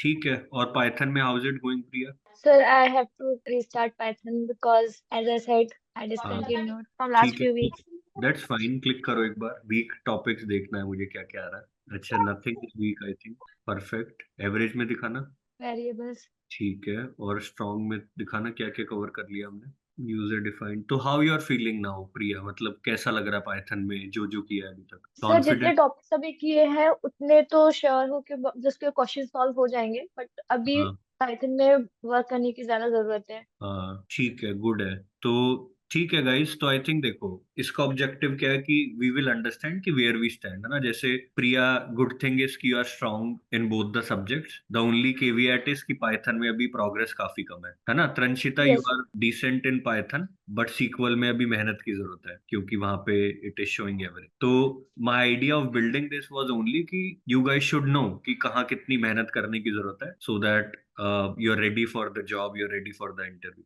ठीक है। और पाइथन में how is it going Priya? Sir, I have to restart Python because, as I said, I हाँ discontinued from last ठीक है, few weeks. That's fine. Click करो एक बार, वीक टॉपिक्स देखना है मुझे क्या क्या आ रहा है। अच्छा, nothing is weak I think. Perfect. Average में दिखाना। Variables. ठीक है। और स्ट्रॉन्ग में दिखाना क्या क्या कवर कर लिया हमने। User defined. तो how you are feeling now Priya, मतलब कैसा लग रहा है पाइथन में जो जो किया है अभी तक? सर, जितने कॉन्फिडेंट? टॉपिक्स अभी किए हैं उतने तो श्योर हो कि जिसके क्वेश्चन सॉल्व हो जाएंगे, बट अभी हाँ पाइथन में वर्क करने की ज्यादा जरूरत है। हाँ ठीक है, गुड है। तो ठीक है गाइस, तो आई थिंक देखो, इसका ऑब्जेक्टिव क्या है कि वी विल अंडरस्टैंड कि वेयर वी स्टैंड, है ना। जैसे प्रिया, गुड थिंग इज कि you are strong in both the subjects. The only caveat is कि पाइथन में अभी प्रोग्रेस काफी कम है ना। Transhita, you yes. Are decent in Python, but SQL में अभी मेहनत की जरूरत है क्योंकि वहां पे इट इज शोइंग एवरेज। तो my idea of building this was only कि यू गाइस शुड नो कि कहाँ कितनी मेहनत करने की जरूरत है, so that you are ready for the job, you are ready for the interview.